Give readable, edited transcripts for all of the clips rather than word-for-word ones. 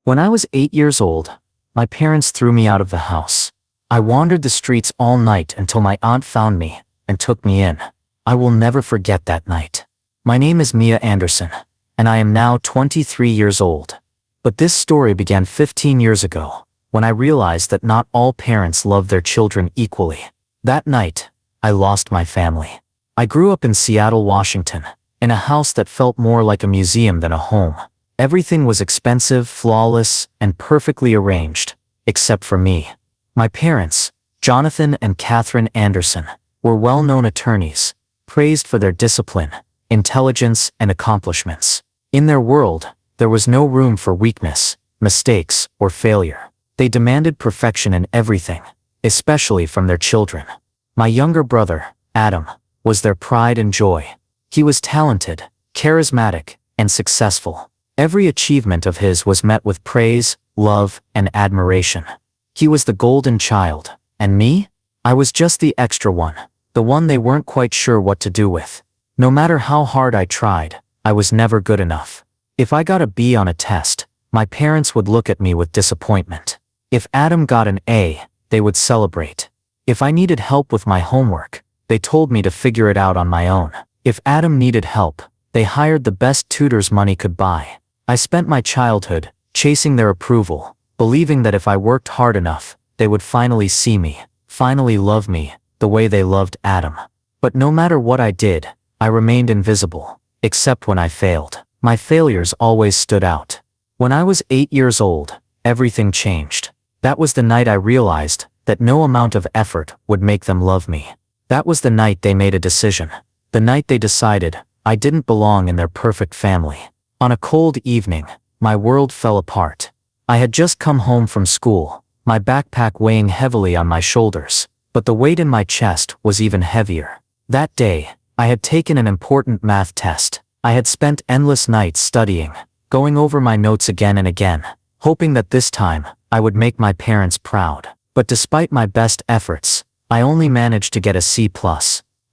When I was 8 years old, my parents threw me out of the house. I wandered the streets all night until my aunt found me and took me in. I will never forget that night. My name is Mia Anderson, and I am now 23 years old. But this story began 15 years ago, when I realized that not all parents love their children equally. That night, I lost my family. I grew up in Seattle, Washington, in a house that felt more like a museum than a home. Everything was expensive, flawless, and perfectly arranged, except for me. My parents, Jonathan and Catherine Anderson, were well-known attorneys, praised for their discipline, intelligence, and accomplishments. In their world, there was no room for weakness, mistakes, or failure. They demanded perfection in everything, especially from their children. My younger brother, Adam, was their pride and joy. He was talented, charismatic, and successful. Every achievement of his was met with praise, love, and admiration. He was the golden child, and me? I was just the extra one, the one they weren't quite sure what to do with. No matter how hard I tried, I was never good enough. If I got a B on a test, my parents would look at me with disappointment. If Adam got an A, they would celebrate. If I needed help with my homework, they told me to figure it out on my own. If Adam needed help, they hired the best tutors money could buy. I spent my childhood chasing their approval, believing that if I worked hard enough, they would finally see me, finally love me, the way they loved Adam. But no matter what I did, I remained invisible, except when I failed. My failures always stood out. When I was 8 years old, everything changed. That was the night I realized that no amount of effort would make them love me. That was the night they made a decision. The night they decided I didn't belong in their perfect family. On a cold evening, my world fell apart. I had just come home from school, my backpack weighing heavily on my shoulders, but the weight in my chest was even heavier. That day, I had taken an important math test. I had spent endless nights studying, going over my notes again and again, hoping that this time, I would make my parents proud. But despite my best efforts, I only managed to get a C+.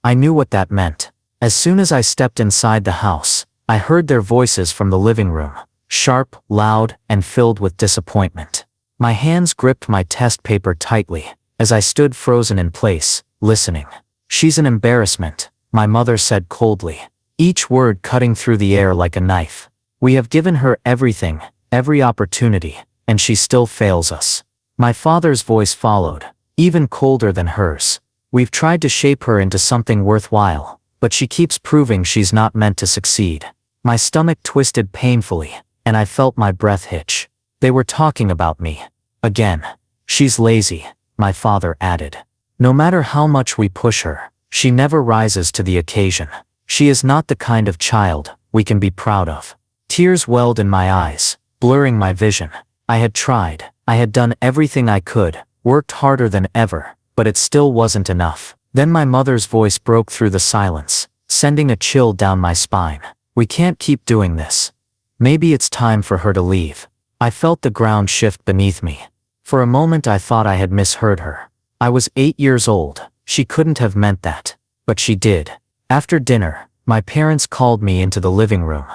I knew what that meant. As soon as I stepped inside the house, I heard their voices from the living room, sharp, loud, and filled with disappointment. My hands gripped my test paper tightly, as I stood frozen in place, listening. "She's an embarrassment," my mother said coldly, each word cutting through the air like a knife. "We have given her everything, every opportunity, and she still fails us." My father's voice followed, even colder than hers. "We've tried to shape her into something worthwhile, but she keeps proving she's not meant to succeed." My stomach twisted painfully, and I felt my breath hitch. They were talking about me. Again. "She's lazy," my father added. "No matter how much we push her, she never rises to the occasion. She is not the kind of child we can be proud of." Tears welled in my eyes, blurring my vision. I had tried. I had done everything I could, worked harder than ever, but it still wasn't enough. Then my mother's voice broke through the silence, sending a chill down my spine. "We can't keep doing this. Maybe it's time for her to leave." I felt the ground shift beneath me. For a moment I thought I had misheard her. I was 8 years old. She couldn't have meant that. But she did. After dinner, my parents called me into the living room.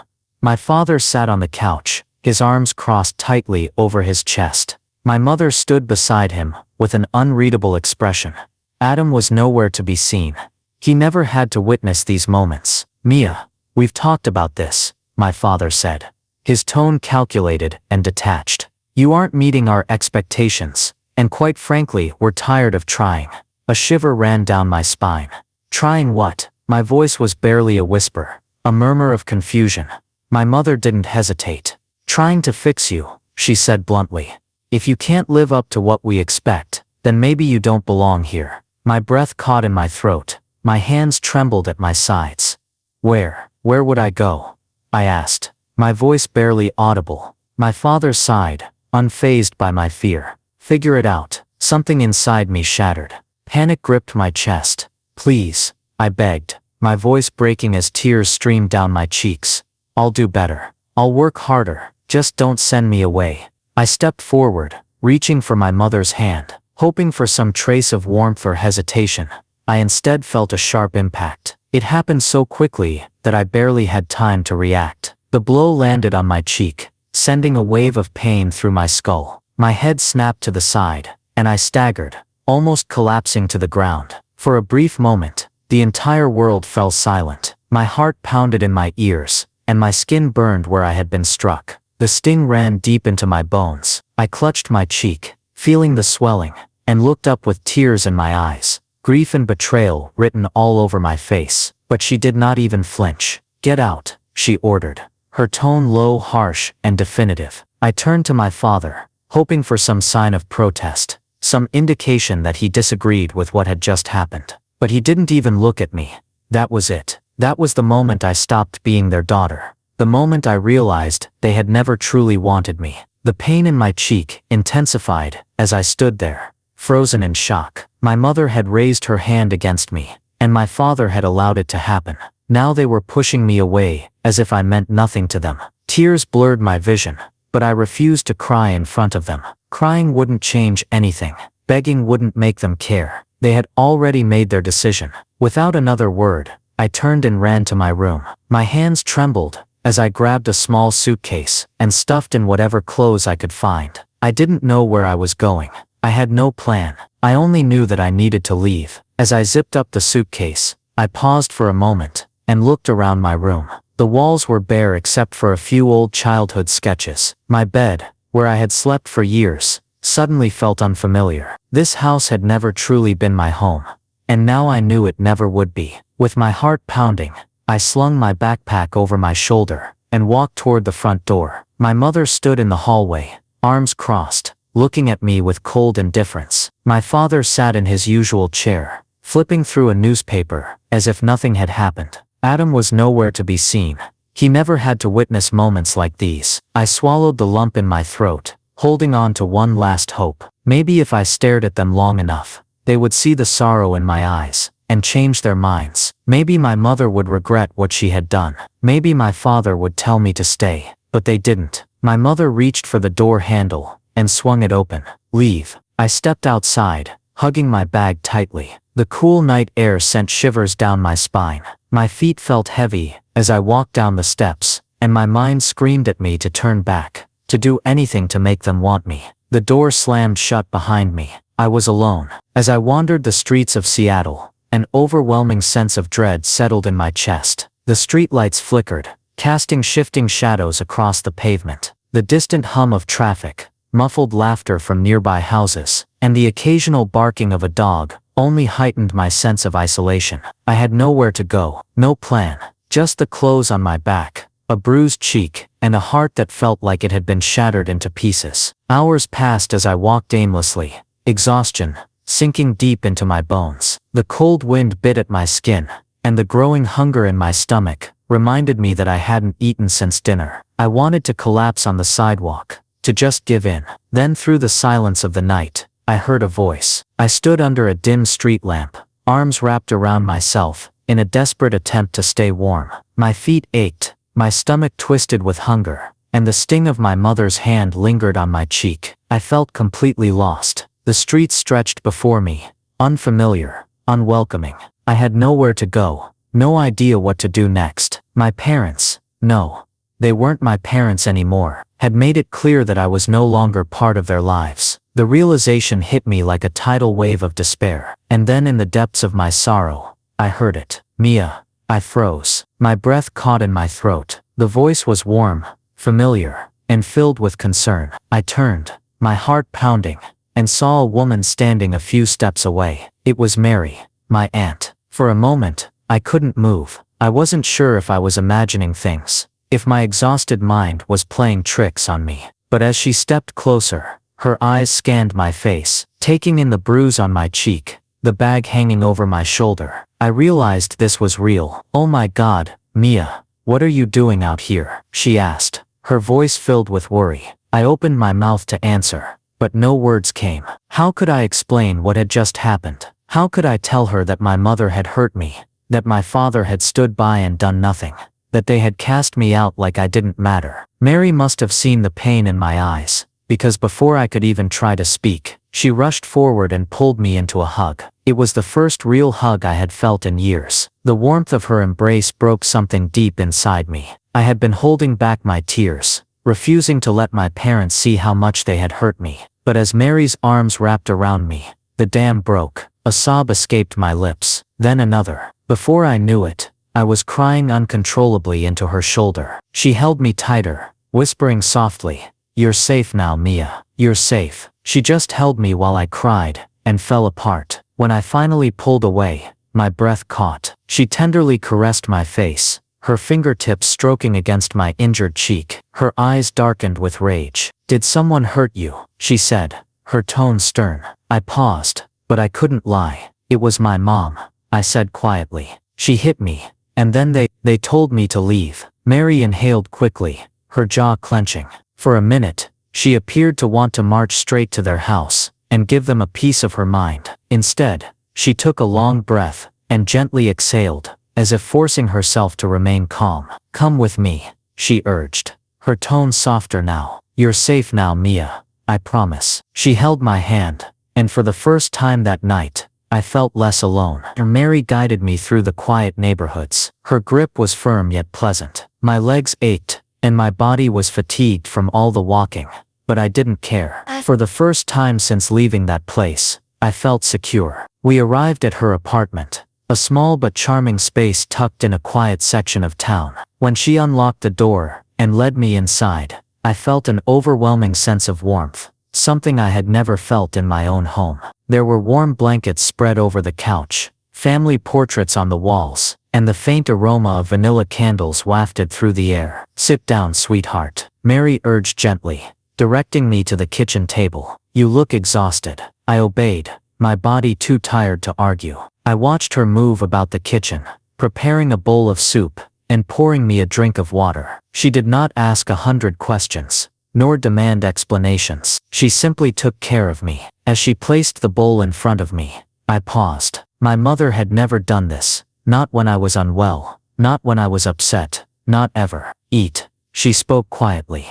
My father sat on the couch, his arms crossed tightly over his chest. My mother stood beside him, with an unreadable expression. Adam was nowhere to be seen. He never had to witness these moments. "Mia, we've talked about this," my father said. His tone calculated and detached. "You aren't meeting our expectations, and quite frankly, we're tired of trying." A shiver ran down my spine. "Trying what?" My voice was barely a whisper, a murmur of confusion. My mother didn't hesitate. "Trying to fix you," she said bluntly. "If you can't live up to what we expect, then maybe you don't belong here." My breath caught in my throat. My hands trembled at my sides. Where would I go?" I asked, my voice barely audible. My father sighed, unfazed by my fear. "Figure it out." Something inside me shattered. Panic gripped my chest. "Please," I begged, my voice breaking as tears streamed down my cheeks. "I'll do better. I'll work harder. Just don't send me away." I stepped forward, reaching for my mother's hand, hoping for some trace of warmth or hesitation. I instead felt a sharp impact. It happened so quickly that I barely had time to react. The blow landed on my cheek, sending a wave of pain through my skull. My head snapped to the side, and I staggered, almost collapsing to the ground. For a brief moment, the entire world fell silent. My heart pounded in my ears, and my skin burned where I had been struck. The sting ran deep into my bones. I clutched my cheek, feeling the swelling, and looked up with tears in my eyes. Grief and betrayal written all over my face. But she did not even flinch. "Get out," she ordered, her tone low, harsh, and definitive. I turned to my father, hoping for some sign of protest, some indication that he disagreed with what had just happened. But he didn't even look at me. That was it. That was the moment I stopped being their daughter. The moment I realized they had never truly wanted me. The pain in my cheek intensified as I stood there, frozen in shock. My mother had raised her hand against me, and my father had allowed it to happen. Now they were pushing me away, as if I meant nothing to them. Tears blurred my vision, but I refused to cry in front of them. Crying wouldn't change anything. Begging wouldn't make them care. They had already made their decision. Without another word, I turned and ran to my room. My hands trembled as I grabbed a small suitcase and stuffed in whatever clothes I could find. I didn't know where I was going. I had no plan. I only knew that I needed to leave. As I zipped up the suitcase, I paused for a moment and looked around my room. The walls were bare except for a few old childhood sketches. My bed, where I had slept for years, suddenly felt unfamiliar. This house had never truly been my home, and now I knew it never would be. With my heart pounding, I slung my backpack over my shoulder and walked toward the front door. My mother stood in the hallway, arms crossed, looking at me with cold indifference. My father sat in his usual chair, flipping through a newspaper, as if nothing had happened. Adam was nowhere to be seen. He never had to witness moments like these. I swallowed the lump in my throat, holding on to one last hope. Maybe if I stared at them long enough, they would see the sorrow in my eyes and change their minds. Maybe my mother would regret what she had done. Maybe my father would tell me to stay, but they didn't. My mother reached for the door handle and swung it open. "Leave." I stepped outside, hugging my bag tightly. The cool night air sent shivers down my spine. My feet felt heavy as I walked down the steps, and my mind screamed at me to turn back, to do anything to make them want me. The door slammed shut behind me. I was alone. As I wandered the streets of Seattle, an overwhelming sense of dread settled in my chest. The streetlights flickered, casting shifting shadows across the pavement. The distant hum of traffic, muffled laughter from nearby houses, and the occasional barking of a dog only heightened my sense of isolation. I had nowhere to go, no plan, just the clothes on my back, a bruised cheek, and a heart that felt like it had been shattered into pieces. Hours passed as I walked aimlessly, exhaustion sinking deep into my bones. The cold wind bit at my skin, and the growing hunger in my stomach reminded me that I hadn't eaten since dinner. I wanted to collapse on the sidewalk, to just give in. Then through the silence of the night, I heard a voice. I stood under a dim street lamp, arms wrapped around myself, in a desperate attempt to stay warm. My feet ached, my stomach twisted with hunger, and the sting of my mother's hand lingered on my cheek. I felt completely lost. The streets stretched before me, unfamiliar, unwelcoming. I had nowhere to go, no idea what to do next. My parents, no, they weren't my parents anymore, had made it clear that I was no longer part of their lives. The realization hit me like a tidal wave of despair. And then in the depths of my sorrow, I heard it. "Mia." I froze. My breath caught in my throat. The voice was warm, familiar, and filled with concern. I turned, my heart pounding, and saw a woman standing a few steps away. It was Mary, my aunt. For a moment, I couldn't move. I wasn't sure if I was imagining things, if my exhausted mind was playing tricks on me. But as she stepped closer, her eyes scanned my face, taking in the bruise on my cheek, the bag hanging over my shoulder. I realized this was real. "Oh my God, Mia, what are you doing out here?" she asked, her voice filled with worry. I opened my mouth to answer, but no words came. How could I explain what had just happened? How could I tell her that my mother had hurt me, that my father had stood by and done nothing, that they had cast me out like I didn't matter? Mary must have seen the pain in my eyes, because before I could even try to speak, she rushed forward and pulled me into a hug. It was the first real hug I had felt in years. The warmth of her embrace broke something deep inside me. I had been holding back my tears, refusing to let my parents see how much they had hurt me. But as Mary's arms wrapped around me, the dam broke. A sob escaped my lips, then another. Before I knew it, I was crying uncontrollably into her shoulder. She held me tighter, whispering softly, "You're safe now, Mia. You're safe." She just held me while I cried, and fell apart. When I finally pulled away, my breath caught. She tenderly caressed my face, her fingertips stroking against my injured cheek. Her eyes darkened with rage. "Did someone hurt you?" she said, her tone stern. I paused, but I couldn't lie. "It was my mom," I said quietly. "She hit me, and then they told me to leave." Mary inhaled quickly, her jaw clenching. For a minute, she appeared to want to march straight to their house and give them a piece of her mind. Instead, she took a long breath and gently exhaled, as if forcing herself to remain calm. "Come with me," she urged, her tone softer now. "You're safe now, Mia. I promise." She held my hand, and for the first time that night, I felt less alone. Mary guided me through the quiet neighborhoods. Her grip was firm yet pleasant. My legs ached, and my body was fatigued from all the walking, but I didn't care. For the first time since leaving that place, I felt secure. We arrived at her apartment, a small but charming space tucked in a quiet section of town. When she unlocked the door and led me inside, I felt an overwhelming sense of warmth, something I had never felt in my own home. There were warm blankets spread over the couch, family portraits on the walls, and the faint aroma of vanilla candles wafted through the air. "Sit down, sweetheart," Mary urged gently, directing me to the kitchen table. "You look exhausted." I obeyed, my body too tired to argue. I watched her move about the kitchen, preparing a bowl of soup and pouring me a drink of water. She did not ask 100 questions, nor demand explanations. She simply took care of me. As she placed the bowl in front of me, I paused. My mother had never done this, not when I was unwell, not when I was upset, not ever. "Eat," she spoke quietly,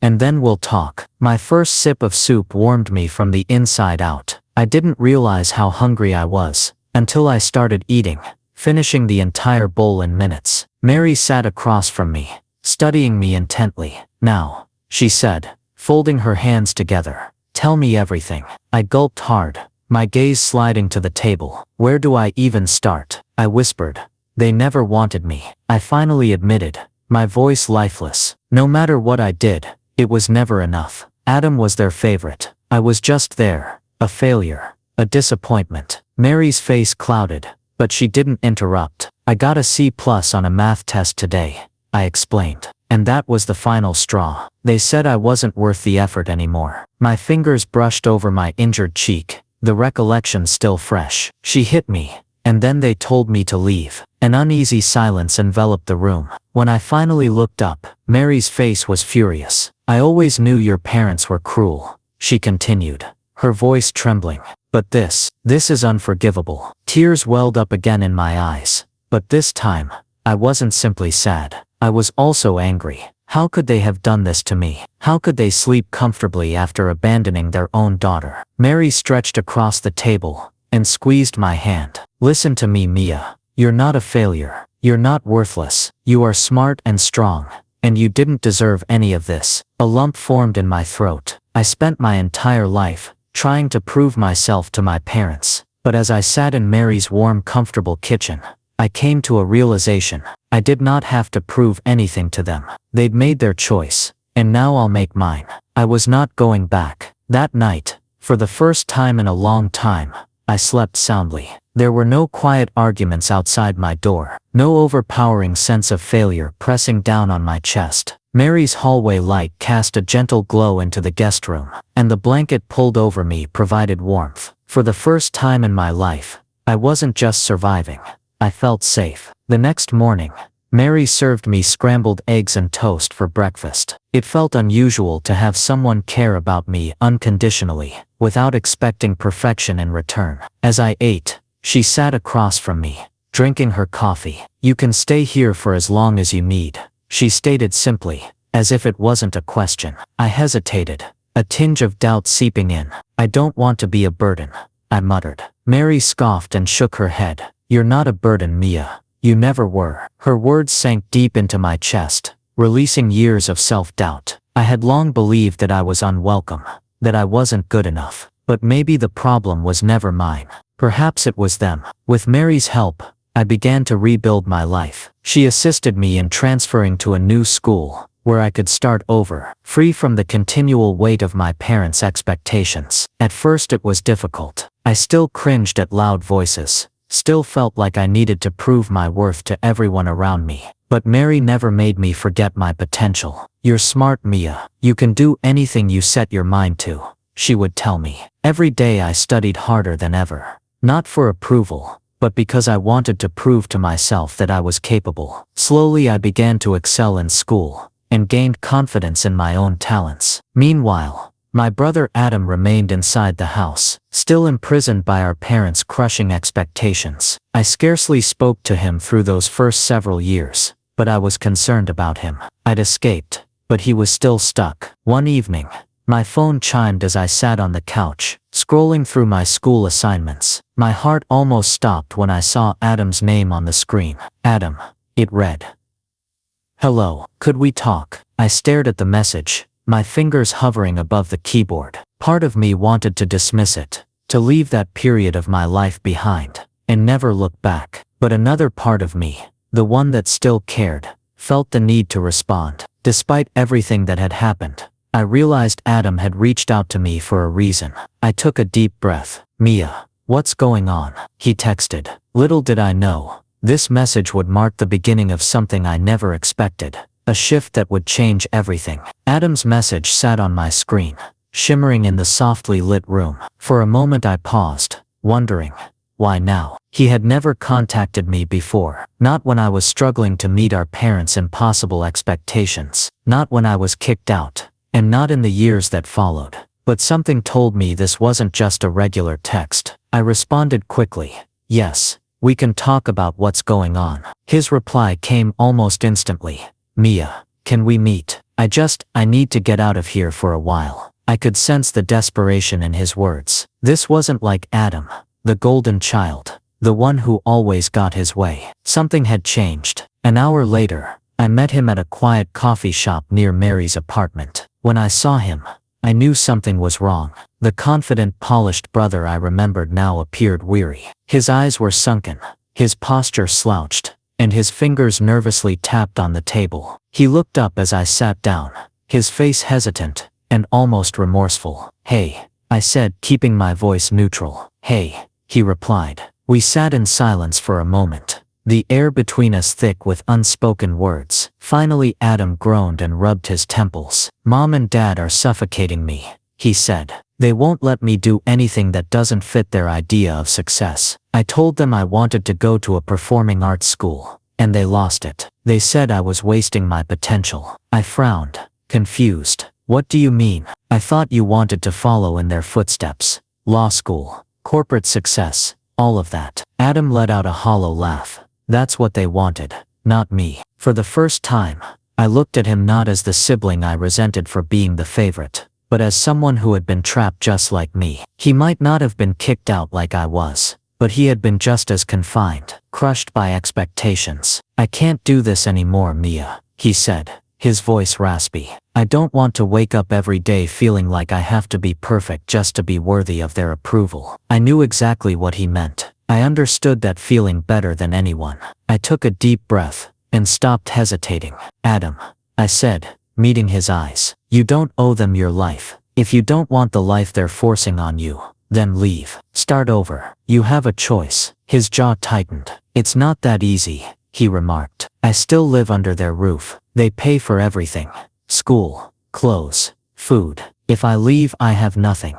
"and then we'll talk." My first sip of soup warmed me from the inside out. I didn't realize how hungry I was until I started eating, finishing the entire bowl in minutes. Mary sat across from me, studying me intently. "Now," she said, folding her hands together, "tell me everything." I gulped hard, my gaze sliding to the table. "Where do I even start?" I whispered. "They never wanted me," I finally admitted, my voice lifeless. "No matter what I did, it was never enough. Adam was their favorite. I was just there, a failure, a disappointment." Mary's face clouded, but she didn't interrupt. "I got a C+ on a math test today," I explained. "And that was the final straw. They said I wasn't worth the effort anymore." My fingers brushed over my injured cheek, the recollection still fresh. "She hit me, and then they told me to leave." An uneasy silence enveloped the room. When I finally looked up, Mary's face was furious. "I always knew your parents were cruel," she continued, her voice trembling. "But this is unforgivable." Tears welled up again in my eyes, but this time, I wasn't simply sad. I was also angry. How could they have done this to me? How could they sleep comfortably after abandoning their own daughter? Mary stretched across the table and squeezed my hand. "Listen to me, Mia. You're not a failure. You're not worthless. You are smart and strong, and you didn't deserve any of this." A lump formed in my throat. I spent my entire life trying to prove myself to my parents, but as I sat in Mary's warm, comfortable kitchen, I came to a realization. I did not have to prove anything to them. They'd made their choice, and now I'll make mine. I was not going back. That night, for the first time in a long time, I slept soundly. There were no quiet arguments outside my door, no overpowering sense of failure pressing down on my chest. Mary's hallway light cast a gentle glow into the guest room, and the blanket pulled over me provided warmth. For the first time in my life, I wasn't just surviving. I felt safe. The next morning, Mary served me scrambled eggs and toast for breakfast. It felt unusual to have someone care about me unconditionally, without expecting perfection in return. As I ate, she sat across from me, drinking her coffee. "You can stay here for as long as you need," she stated simply, as if it wasn't a question. I hesitated, a tinge of doubt seeping in. "I don't want to be a burden," I muttered. Mary scoffed and shook her head. "You're not a burden, Mia. You never were." Her words sank deep into my chest, releasing years of self-doubt. I had long believed that I was unwelcome, that I wasn't good enough. But maybe the problem was never mine. Perhaps it was them. With Mary's help, I began to rebuild my life. She assisted me in transferring to a new school, where I could start over, free from the continual weight of my parents' expectations. At first it was difficult. I still cringed at loud voices, still felt like I needed to prove my worth to everyone around me. But Mary never made me forget my potential. "You're smart, Mia. You can do anything you set your mind to," she would tell me. Every day I studied harder than ever. Not for approval, but because I wanted to prove to myself that I was capable. Slowly I began to excel in school, and gained confidence in my own talents. Meanwhile, my brother Adam remained inside the house, still imprisoned by our parents' crushing expectations. I scarcely spoke to him through those first several years, but I was concerned about him. I'd escaped, but he was still stuck. One evening, my phone chimed as I sat on the couch, scrolling through my school assignments. My heart almost stopped when I saw Adam's name on the screen. "Adam," it read. "Hello, could we talk?" I stared at the message, my fingers hovering above the keyboard. Part of me wanted to dismiss it, to leave that period of my life behind, and never look back. But another part of me, the one that still cared, felt the need to respond. Despite everything that had happened, I realized Adam had reached out to me for a reason. I took a deep breath. "Mia, what's going on?" he texted. Little did I know, this message would mark the beginning of something I never expected. A shift that would change everything. Adam's message sat on my screen, shimmering in the softly lit room. For a moment I paused, wondering, why now? He had never contacted me before. Not when I was struggling to meet our parents' impossible expectations. Not when I was kicked out. And not in the years that followed. But something told me this wasn't just a regular text. I responded quickly. "Yes, we can talk about what's going on." His reply came almost instantly. "Mia, can we meet? I need to get out of here for a while." I could sense the desperation in his words. This wasn't like Adam, the golden child, the one who always got his way. Something had changed. An hour later, I met him at a quiet coffee shop near Mary's apartment. When I saw him, I knew something was wrong. The confident, polished brother I remembered now appeared weary. His eyes were sunken, his posture slouched, and his fingers nervously tapped on the table. He looked up as I sat down, his face hesitant and almost remorseful. "Hey," I said, keeping my voice neutral. "Hey," he replied. We sat in silence for a moment, the air between us thick with unspoken words. Finally Adam groaned and rubbed his temples. "Mom and Dad are suffocating me," he said. "They won't let me do anything that doesn't fit their idea of success. I told them I wanted to go to a performing arts school, and they lost it. They said I was wasting my potential." I frowned, confused. "What do you mean? I thought you wanted to follow in their footsteps. Law school, corporate success, all of that." Adam let out a hollow laugh. "That's what they wanted, not me." For the first time, I looked at him not as the sibling I resented for being the favorite, but as someone who had been trapped just like me. He might not have been kicked out like I was, but he had been just as confined, crushed by expectations. "I can't do this anymore, Mia," he said, his voice raspy. "I don't want to wake up every day feeling like I have to be perfect just to be worthy of their approval." I knew exactly what he meant. I understood that feeling better than anyone. I took a deep breath and stopped hesitating. "Adam," I said, meeting his eyes, "you don't owe them your life. If you don't want the life they're forcing on you, then leave. Start over. You have a choice." His jaw tightened. "It's not that easy," he remarked. "I still live under their roof. They pay for everything. School, clothes, food. If I leave, I have nothing."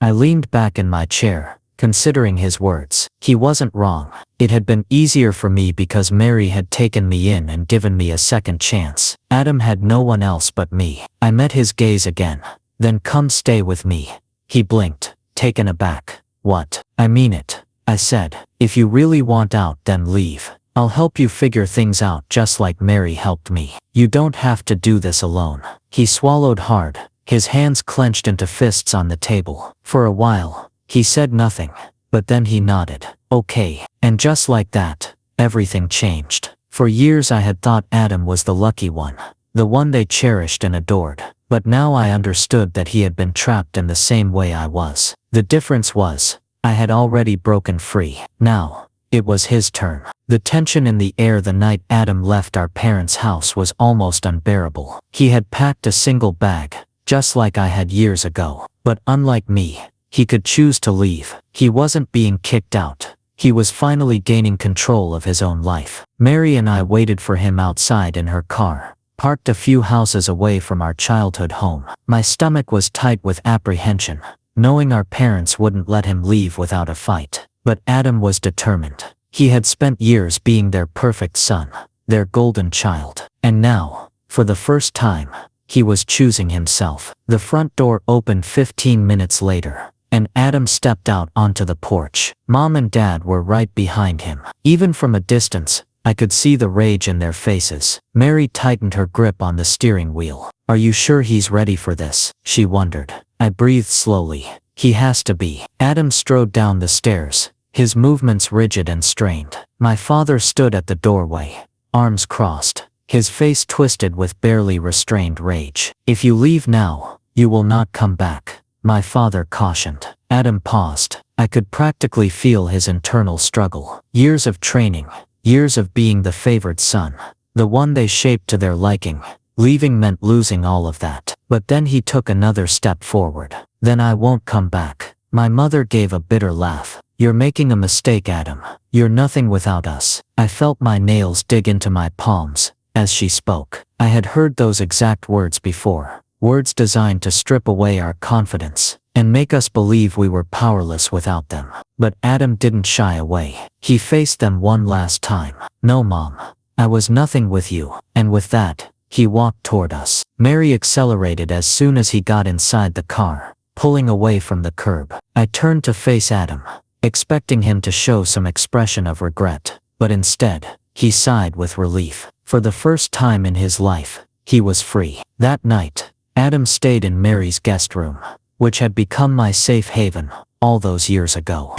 I leaned back in my chair, considering his words. He wasn't wrong. It had been easier for me because Mary had taken me in and given me a second chance. Adam had no one else but me. I met his gaze again. "Then come stay with me." He blinked, taken aback. "What?" "I mean it," I said. "If you really want out, then leave. I'll help you figure things out just like Mary helped me. You don't have to do this alone." He swallowed hard, his hands clenched into fists on the table. For a while, he said nothing, but then he nodded. "Okay." And just like that, everything changed. For years I had thought Adam was the lucky one, the one they cherished and adored. But now I understood that he had been trapped in the same way I was. The difference was, I had already broken free. Now, it was his turn. The tension in the air the night Adam left our parents' house was almost unbearable. He had packed a single bag, just like I had years ago. But unlike me, he could choose to leave. He wasn't being kicked out. He was finally gaining control of his own life. Mary and I waited for him outside in her car, parked a few houses away from our childhood home. My stomach was tight with apprehension, knowing our parents wouldn't let him leave without a fight. But Adam was determined. He had spent years being their perfect son, their golden child. And now, for the first time, he was choosing himself. The front door opened 15 minutes later, and Adam stepped out onto the porch. Mom and Dad were right behind him. Even from a distance, I could see the rage in their faces. Mary tightened her grip on the steering wheel. "Are you sure he's ready for this?" she wondered. I breathed slowly. "He has to be." Adam strode down the stairs, his movements rigid and strained. My father stood at the doorway, arms crossed, his face twisted with barely restrained rage. "If you leave now, you will not come back," my father cautioned. Adam paused. I could practically feel his internal struggle. Years of training, years of being the favored son, the one they shaped to their liking. Leaving meant losing all of that. But then he took another step forward. "Then I won't come back." My mother gave a bitter laugh. "You're making a mistake, Adam. You're nothing without us." I felt my nails dig into my palms as she spoke. I had heard those exact words before, words designed to strip away our confidence and make us believe we were powerless without them. But Adam didn't shy away. He faced them one last time. "No, Mom. I was nothing with you." And with that, he walked toward us. Mary accelerated as soon as he got inside the car, pulling away from the curb. I turned to face Adam, expecting him to show some expression of regret. But instead, he sighed with relief. For the first time in his life, he was free. That night, Adam stayed in Mary's guest room, which had become my safe haven all those years ago.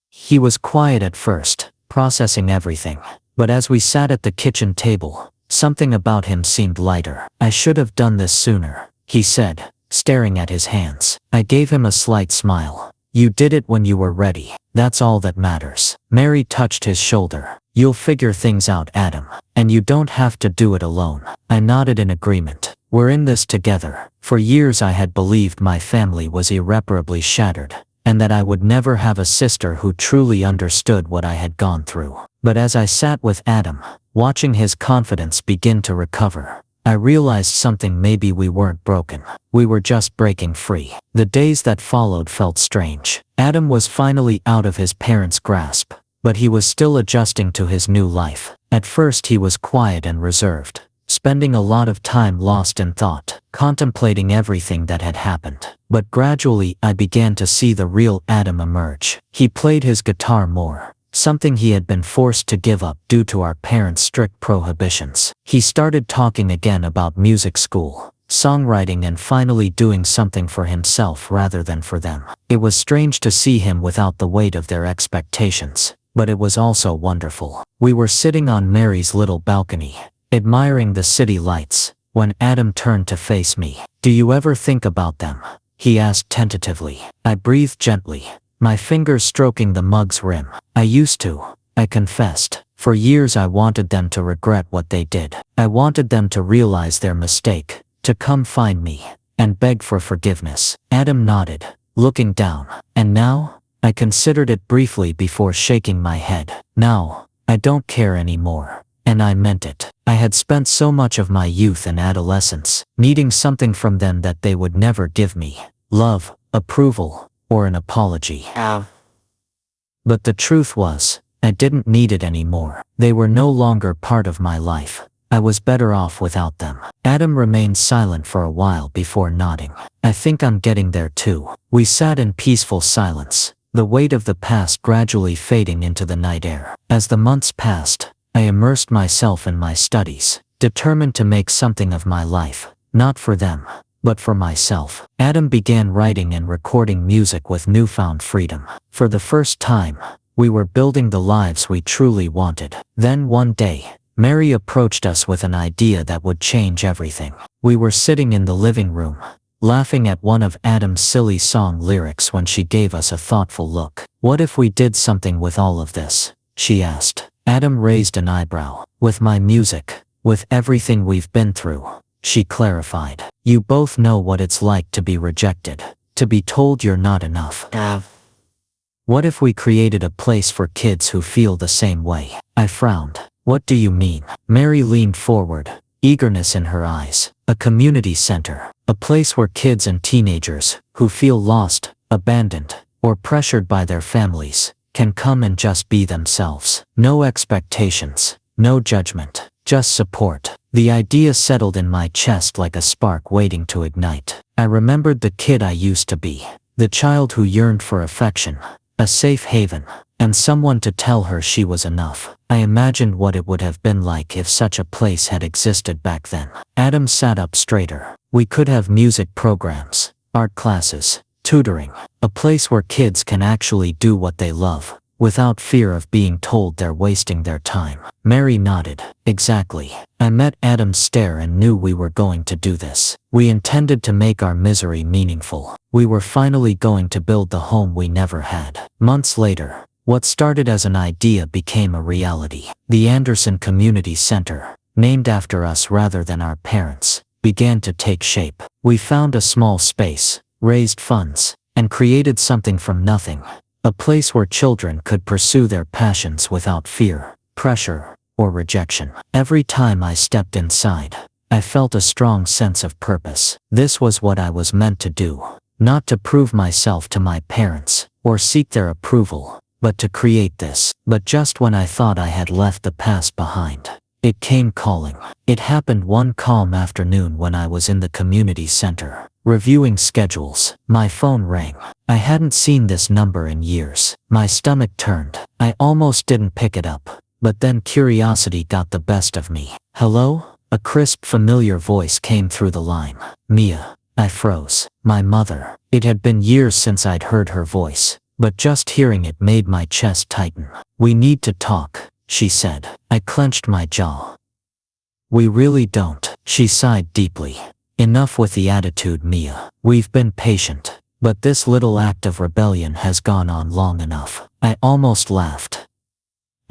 He was quiet at first, processing everything. But as we sat at the kitchen table, something about him seemed lighter. "I should have done this sooner," he said, staring at his hands. I gave him a slight smile. "You did it when you were ready. That's all that matters." Mary touched his shoulder. "You'll figure things out, Adam. And you don't have to do it alone." I nodded in agreement. "We're in this together." For years I had believed my family was irreparably shattered, and that I would never have a sister who truly understood what I had gone through. But as I sat with Adam, watching his confidence begin to recover, I realized something. Maybe we weren't broken. We were just breaking free. The days that followed felt strange. Adam was finally out of his parents' grasp, but he was still adjusting to his new life. At first he was quiet and reserved, spending a lot of time lost in thought, contemplating everything that had happened. But gradually I began to see the real Adam emerge. He played his guitar more, something he had been forced to give up due to our parents' strict prohibitions. He started talking again about music school, songwriting, and finally doing something for himself rather than for them. It was strange to see him without the weight of their expectations, but it was also wonderful. We were sitting on Mary's little balcony, admiring the city lights, when Adam turned to face me. "Do you ever think about them?" he asked tentatively. I breathed gently, my fingers stroking the mug's rim. "I used to," I confessed. "For years I wanted them to regret what they did. I wanted them to realize their mistake, to come find me, and beg for forgiveness." Adam nodded, looking down. "And now?" I considered it briefly before shaking my head. "Now, I don't care anymore." And I meant it. I had spent so much of my youth and adolescence needing something from them that they would never give me: love, approval, or an apology. But the truth was, I didn't need it anymore. They were no longer part of my life. I was better off without them. Adam remained silent for a while before nodding. "I think I'm getting there too." We sat in peaceful silence, the weight of the past gradually fading into the night air. As the months passed, I immersed myself in my studies, determined to make something of my life, not for them, but for myself. Adam began writing and recording music with newfound freedom. For the first time, We were building the lives we truly wanted. Then one day, Mary approached us with an idea that would change everything. We were sitting in the living room, laughing at one of Adam's silly song lyrics when she gave us a thoughtful look. "What if we did something with all of this?" she asked. Adam raised an eyebrow. "With my music, with everything we've been through," she clarified. "You both know what it's like to be rejected, to be told you're not enough. What if we created a place for kids who feel the same way?" I frowned. "What do you mean?" Mary leaned forward, eagerness in her eyes. "A community center. A place where kids and teenagers, who feel lost, abandoned, or pressured by their families, can come and just be themselves. No expectations, no judgment, just support." The idea settled in my chest like a spark waiting to ignite. I remembered the kid I used to be, the child who yearned for affection, a safe haven, and someone to tell her she was enough. I imagined what it would have been like if such a place had existed back then. Adam sat up straighter. "We could have music programs, art classes, tutoring, a place where kids can actually do what they love, without fear of being told they're wasting their time." Mary nodded. "Exactly." I met Adam's stare and knew we were going to do this. We intended to make our misery meaningful. We were finally going to build the home we never had. Months later, what started as an idea became a reality. The Anderson Community Center, named after us rather than our parents, began to take shape. We found a small space, raised funds, and created something from nothing. A place where children could pursue their passions without fear, pressure, or rejection. Every time I stepped inside, I felt a strong sense of purpose. This was what I was meant to do. Not to prove myself to my parents, or seek their approval, but to create this. But just when I thought I had left the past behind, it came calling. It happened one calm afternoon when I was in the community center, reviewing schedules. My phone rang. I hadn't seen this number in years. My stomach turned. I almost didn't pick it up, but then curiosity got the best of me. "Hello?" A crisp, familiar voice came through the line. "Mia." I froze. My mother. It had been years since I'd heard her voice, but just hearing it made my chest tighten. "We need to talk," she said. I clenched my jaw. "We really don't." She sighed deeply. "Enough with the attitude, Mia. We've been patient, but this little act of rebellion has gone on long enough." I almost laughed.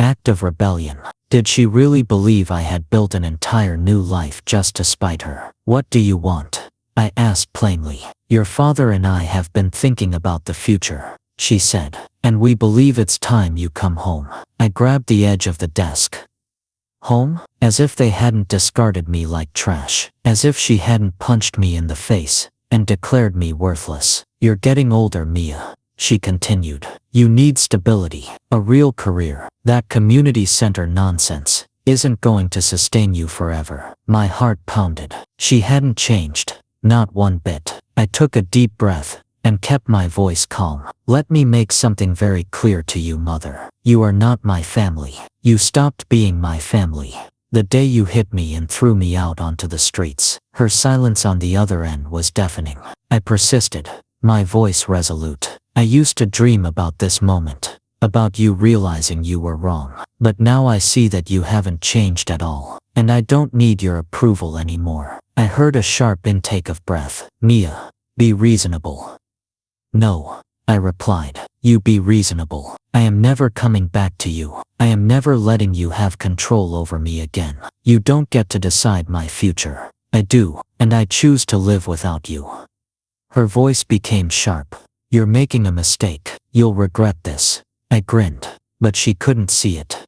Act of rebellion. Did she really believe I had built an entire new life just to spite her? "What do you want?" I asked plainly. "Your father and I have been thinking about the future," she said, "and we believe it's time you come home." I grabbed the edge of the desk. Home? As if they hadn't discarded me like trash. As if she hadn't punched me in the face and declared me worthless. "You're getting older, Mia," she continued. "You need stability, a real career. That community center nonsense isn't going to sustain you forever." My heart pounded. She hadn't changed, not one bit. I took a deep breath and kept my voice calm. "Let me make something very clear to you, Mother. You are not my family. You stopped being my family the day you hit me and threw me out onto the streets." Her silence on the other end was deafening. I persisted, my voice resolute. "I used to dream about this moment, about you realizing you were wrong. But now I see that you haven't changed at all, and I don't need your approval anymore." I heard a sharp intake of breath. "Mia, be reasonable." "No," I replied. "You be reasonable. I am never coming back to you. I am never letting you have control over me again. You don't get to decide my future. I do, and I choose to live without you." Her voice became sharp. "You're making a mistake. You'll regret this." I grinned, but she couldn't see it.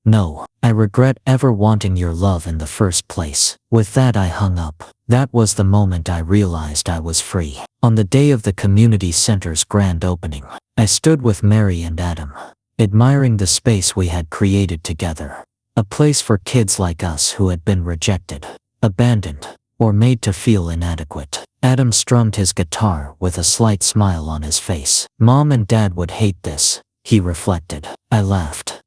"No, I regret ever wanting your love in the first place." With that I hung up. That was the moment I realized I was free. On the day of the community center's grand opening, I stood with Mary and Adam, admiring the space we had created together. A place for kids like us who had been rejected, abandoned, or made to feel inadequate. Adam strummed his guitar with a slight smile on his face. "Mom and Dad would hate this," he reflected. I laughed.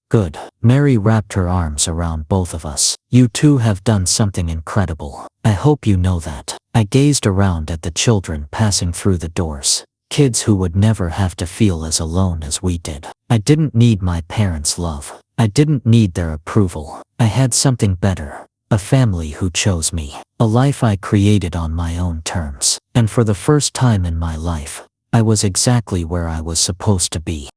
"Good." Mary wrapped her arms around both of us. "You two have done something incredible. I hope you know that." I gazed around at the children passing through the doors. Kids who would never have to feel as alone as we did. I didn't need my parents' love. I didn't need their approval. I had something better. A family who chose me. A life I created on my own terms. And for the first time in my life, I was exactly where I was supposed to be.